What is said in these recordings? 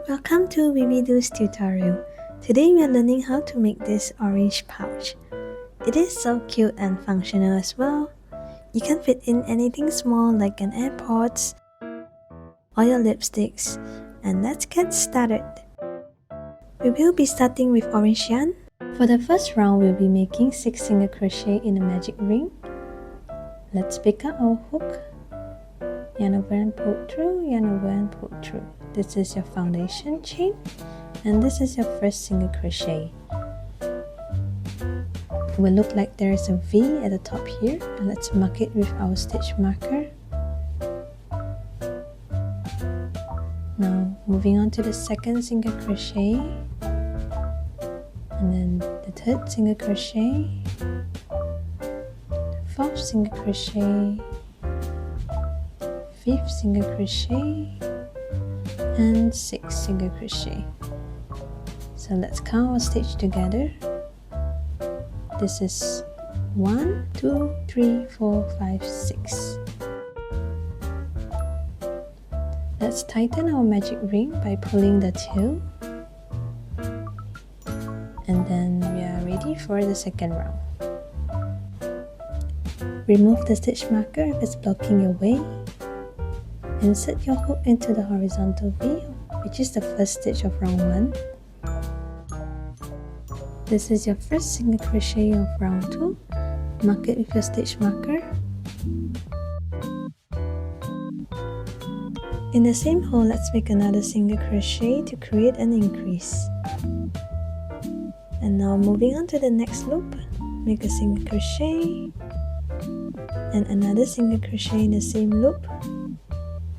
Welcome to Wewedo's tutorial. Today we are learning how to make this orange pouch. It is so cute and functional as well. You can fit in anything small like an AirPods or your lipsticks. And let's get started. We will be starting with orange yarn. For the first round, we'll be making 6 single crochet in a magic ring. Let's pick up our hook. Yarn over and pull through, yarn over and pull through. This is your foundation chain, and this is your first single crochet. It will look like there is a V at the top here, and let's mark it with our stitch marker. Now moving on to the second single crochet, and then the third single crochet, fourth single crochet, fifth single crochet, and 6 single crochet. So let's count our stitch together. This is 1, 2, 3, 4, 5, 6. Let's tighten our magic ring by pulling the tail, and then we are ready for the second round. Remove the stitch marker if it's blocking your way. Insert your hook into the horizontal V, which is the first stitch of round 1. This is your first single crochet of round 2. Mark it with your stitch marker. In the same hole, let's make another single crochet to create an increase. And now moving on to the next loop, make a single crochet and another single crochet in the same loop.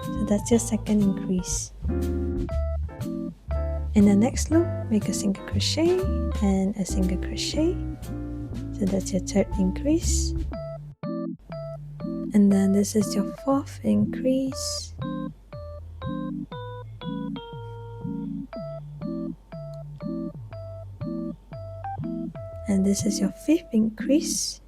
So that's your second increase. In the next loop, make a single crochet and a single crochet. So that's your third increase. And then this is your fourth increase. And this is your fifth increase.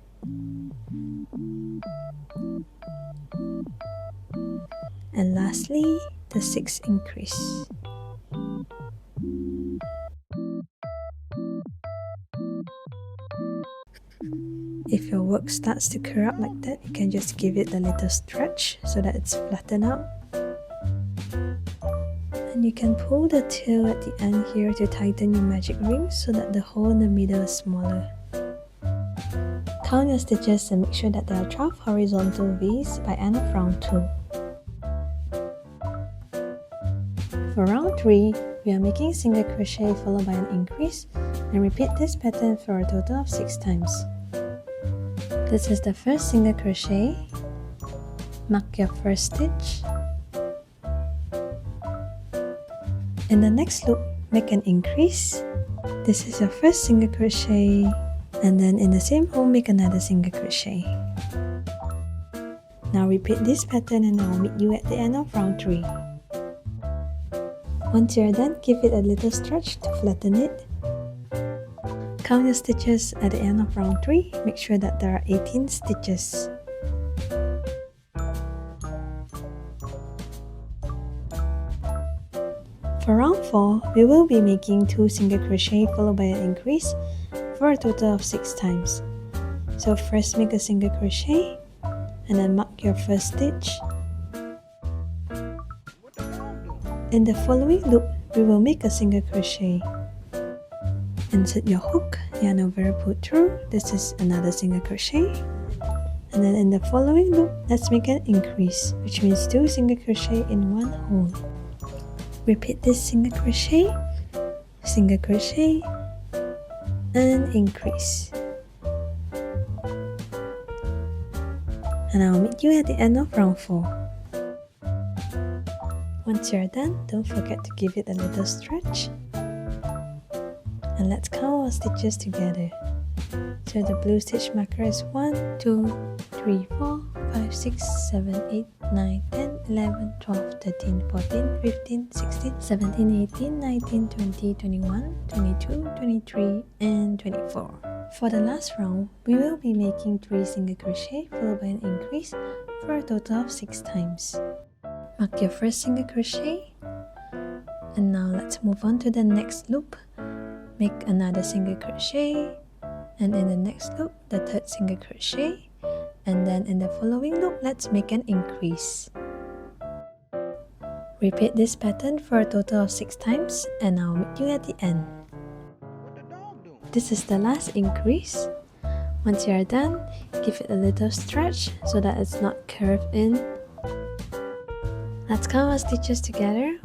And lastly, the 6th increase. If your work starts to curl up like that, you can just give it a little stretch so that it's flattened out. And you can pull the tail at the end here to tighten your magic ring so that the hole in the middle is smaller. Count your stitches and make sure that there are 12 horizontal V's by end of round 2. For round 3, we are making single crochet followed by an increase, and repeat this pattern for a total of 6 times. This is the first single crochet. Mark your first stitch. In the next loop, make an increase. This is your first single crochet, and then in the same hole, make another single crochet. Now repeat this pattern, and I will meet you at the end of round 3. Once you're done, give it a little stretch to flatten it. Count your stitches at the end of round 3. Make sure that there are 18 stitches. For round 4, we will be making 2 single crochet followed by an increase for a total of 6 times. So first make a single crochet and then mark your first stitch. In the following loop, we will make a single crochet. Insert your hook, yarn over, pull through. This is another single crochet. And then in the following loop, let's make an increase, which means 2 single crochet in one hole. Repeat this single crochet, and increase. And I'll meet you at the end of round 4. Once you're done, don't forget to give it a little stretch. And let's count our stitches together. So the blue stitch marker is 1, 2, 3, 4, 5, 6, 7, 8, 9, 10, 11, 12, 13, 14, 15, 16, 17, 18, 19, 20, 21, 22, 23, and 24. For the last round, we will be making 3 single crochet followed by an increase for a total of 6 times. Mark your first single crochet And now let's move on to the next loop. Make another single crochet, and in the next loop the third single crochet, and then in the following loop let's make an increase. Repeat this pattern for a total of 6 times, and I'll meet you at the end. This is the last increase. Once you are done, give it a little stretch so that it's not curved in. Let's count our stitches together.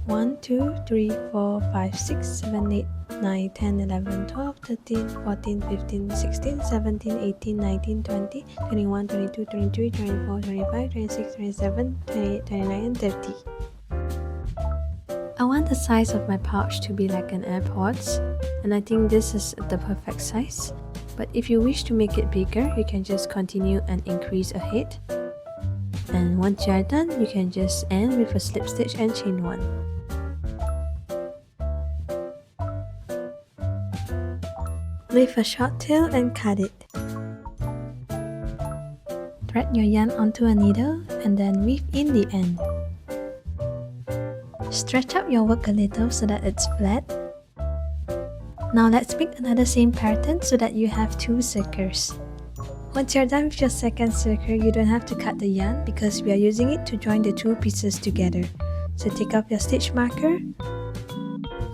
1, 2, 3, 4, 5, 6, 7, 8, 9, 10, 11, 12, 13, 14, 15, 16, 17, 18, 19, 20, 21, 22, 23, 24, 25, 26, 27, 28, 29, and 30. I want the size of my pouch to be like an AirPods, and I think this is the perfect size. But if you wish to make it bigger, you can just continue and increase ahead. And once you are done, you can just end with a slip stitch and chain 1. Leave a short tail and cut it. Thread your yarn onto a needle and then weave in the end. Stretch out your work a little so that it's flat. Now let's make another same pattern so that you have 2 circles. Once you're done with your second circle, you don't have to cut the yarn because we are using it to join the 2 pieces together. So take up your stitch marker.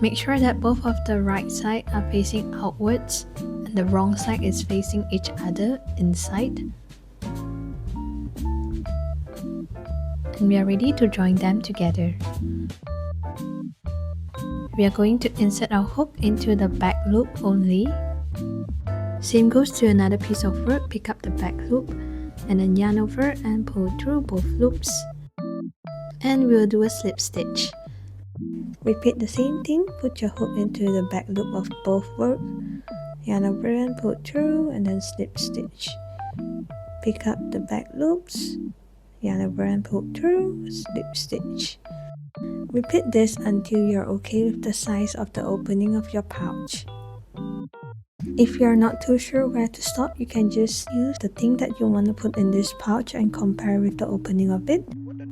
Make sure that both of the right side are facing outwards and the wrong side is facing each other inside. And we are ready to join them together. We are going to insert our hook into the back loop only. Same goes to another piece of work. Pick up the back loop and then yarn over and pull through both loops. And we'll do a slip stitch. Repeat the same thing. Put your hook into the back loop of both work. Yarn over and pull through and then slip stitch. Pick up the back loops. Yarn over and pull through, slip stitch. Repeat this until you're okay with the size of the opening of your pouch. If you're not too sure where to stop, you can just use the thing that you want to put in this pouch and compare with the opening of it.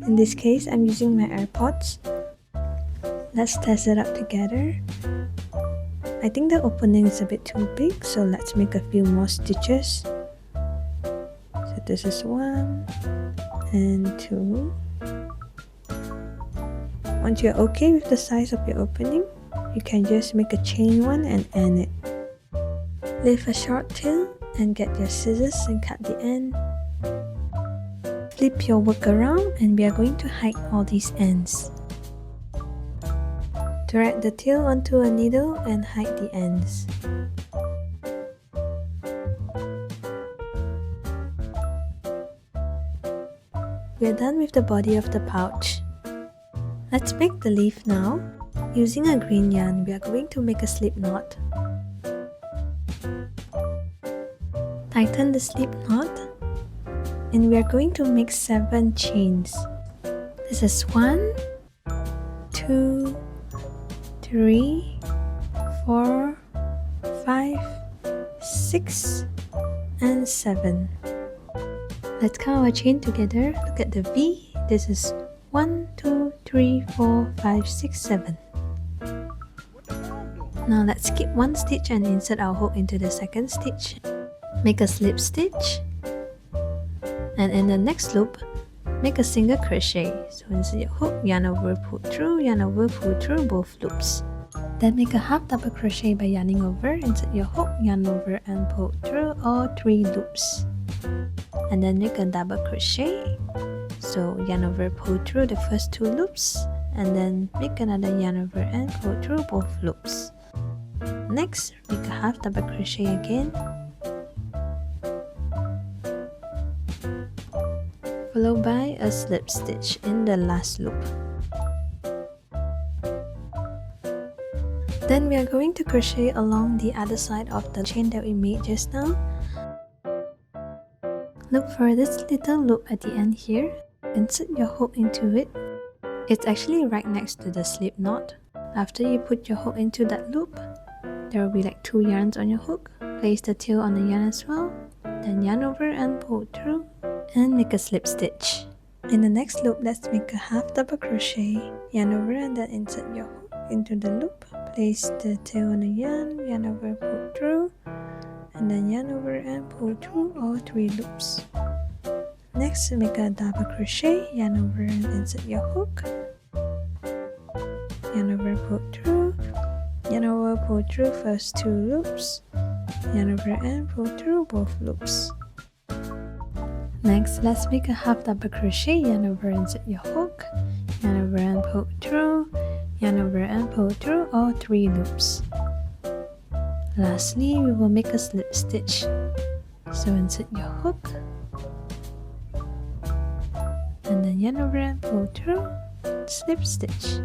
In this case, I'm using my AirPods. Let's test it out together. I think the opening is a bit too big, so let's make a few more stitches. So this is 1 and 2. Once you're okay with the size of your opening, you can just make a chain 1 and end it. Leave a short tail and get your scissors and cut the end. Flip your work around and we are going to hide all these ends. Thread the tail onto a needle and hide the ends. We're done with the body of the pouch. Let's make the leaf now. Using a green yarn, we are going to make a slip knot. Tighten the slip knot and we are going to make 7 chains. This is 1, 2, 3, 4, 5, 6, and 7. Let's count our chain together. Look at the V. This is 1, 2, 3, 4, 5, 6, 7. Now let's skip 1 stitch and insert our hook into the second stitch. Make a slip stitch. And in the next loop, make a single crochet. So insert your hook, yarn over, pull through, yarn over, pull through both loops. Then make a half double crochet by yarning over, insert your hook, yarn over and pull through all 3 loops. And then make a double crochet. So yarn over, pull through the first 2 loops, and then make another yarn over and pull through both loops. Next, make a half double crochet again, followed by a slip stitch in the last loop. Then we are going to crochet along the other side of the chain that we made just now. Look for this little loop at the end here. Insert your hook into it. It's actually right next to the slip knot. After you put your hook into that loop, there will be like 2 yarns on your hook. Place the tail on the yarn as well. Then yarn over and pull through and make a slip stitch. In the next loop, let's make a half double crochet, yarn over and then insert your hook, into the loop, place the tail on the yarn over, pull through, and then yarn over and pull through all 3 loops. Next, make a double crochet, yarn over and insert your hook, yarn over, pull through, yarn over, pull through first 2 loops, yarn over and pull through both loops. Next, let's make a half double crochet, yarn over, insert your hook, yarn over and pull through, yarn over and pull through all 3 loops. Lastly, we will make a slip stitch. So insert your hook, and then yarn over and pull through, slip stitch.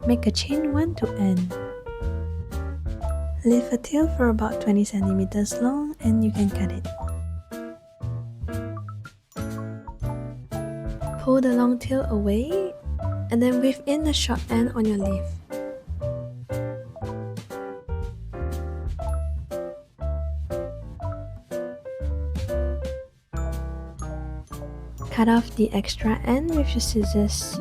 Make a chain 1 to end. Leave a tail for about 20 centimeters long and you can cut it. Pull the long tail away and then weave in the short end on your leaf. Cut off the extra end with your scissors.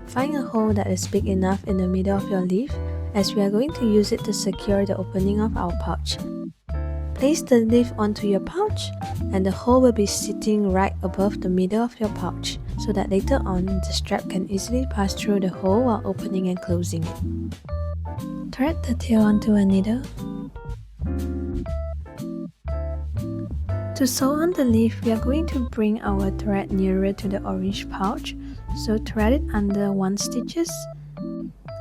Find a hole that is big enough in the middle of your leaf, as we are going to use it to secure the opening of our pouch. Place the leaf onto your pouch, and the hole will be sitting right above the middle of your pouch, so that later on the strap can easily pass through the hole while opening and closing it. Thread the tail onto a needle. To sew on the leaf, we are going to bring our thread nearer to the orange pouch, so thread it under 1 stitches,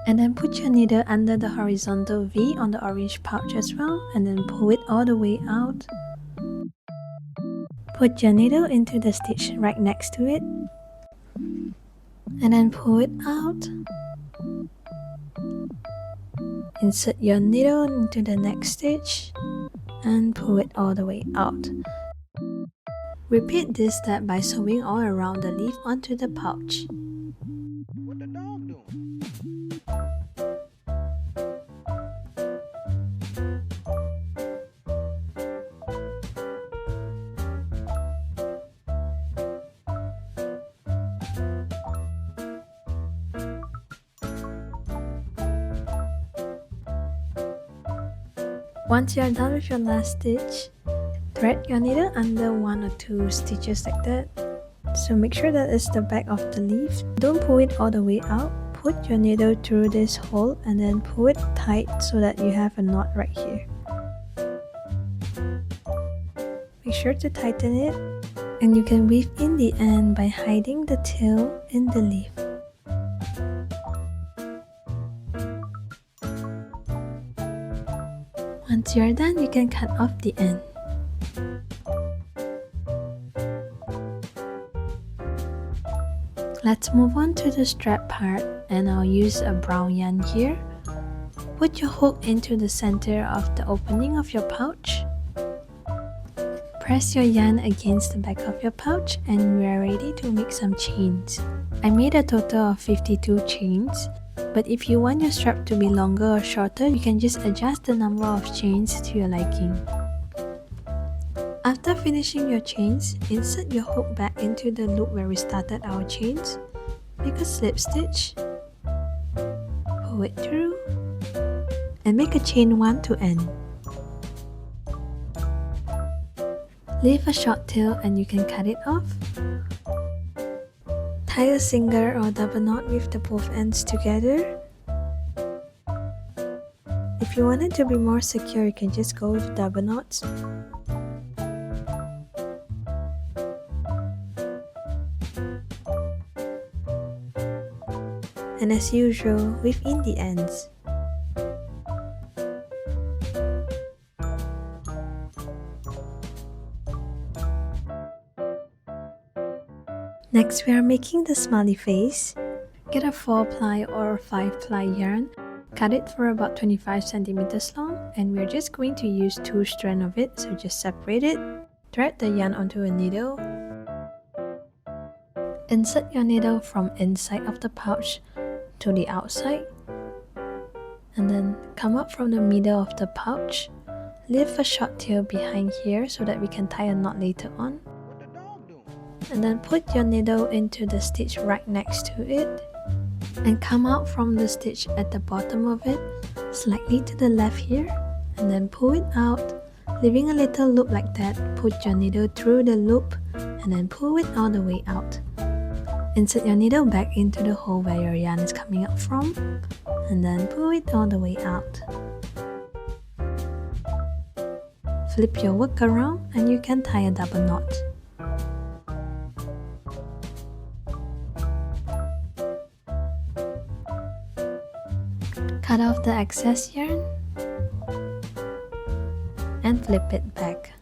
and then put your needle under the horizontal V on the orange pouch as well, and then pull it all the way out. Put your needle into the stitch right next to it, and then pull it out. Insert your needle into the next stitch, and pull it all the way out. Repeat this step by sewing all around the leaf onto the pouch. What the dog doing? Once you are done with your last stitch, thread your needle under 1 or 2 stitches like that. So make sure that it's the back of the leaf. Don't pull it all the way out. Put your needle through this hole and then pull it tight so that you have a knot right here. Make sure to tighten it, and you can weave in the end by hiding the tail in the leaf. Once you're done, you can cut off the end. Let's move on to the strap part, and I'll use a brown yarn here. Put your hook into the center of the opening of your pouch. Press your yarn against the back of your pouch and we are ready to make some chains. I made a total of 52 chains, but if you want your strap to be longer or shorter, you can just adjust the number of chains to your liking. After finishing your chains, insert your hook back into the loop where we started our chains. Make a slip stitch, pull it through, and make a chain 1 to end. Leave a short tail and you can cut it off. Tie a single or double knot with the both ends together. If you want it to be more secure, you can just go with double knots. And as usual, weave in the ends. Next, we are making the smiley face. Get a 4-ply or 5-ply yarn, cut it for about 25 centimeters long, and we're just going to use 2 strands of it, so just separate it. Thread the yarn onto a needle. Insert your needle from inside of the pouch to the outside, and then come up from the middle of the pouch. Leave a short tail behind here so that we can tie a knot later on. What the dog doing? And then put your needle into the stitch right next to it. and come out from the stitch at the bottom of it, slightly to the left here, and then pull it out, leaving a little loop like that. Put your needle through the loop and then pull it all the way out. Insert your needle back into the hole where your yarn is coming out from, and then pull it all the way out. Flip your work around and you can tie a double knot. Cut off the excess yarn and flip it back.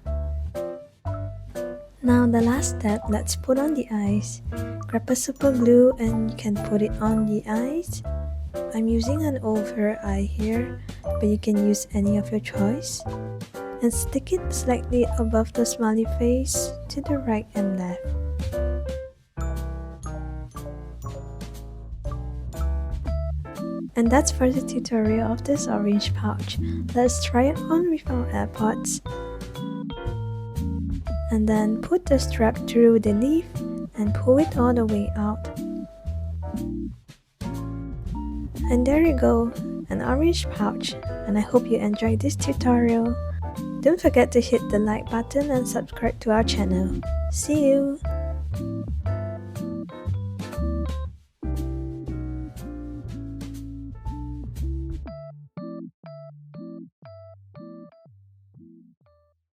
Now the last step, let's put on the eyes. Grab a super glue and you can put it on the eyes. I'm using an over eye here, but you can use any of your choice. And stick it slightly above the smiley face to the right and left. And that's for the tutorial of this orange pouch. Let's try it on with our AirPods. And then put the strap through the leaf and pull it all the way out. And there you go, an orange pouch. And I hope you enjoyed this tutorial. Don't forget to hit the like button and subscribe to our channel. See you!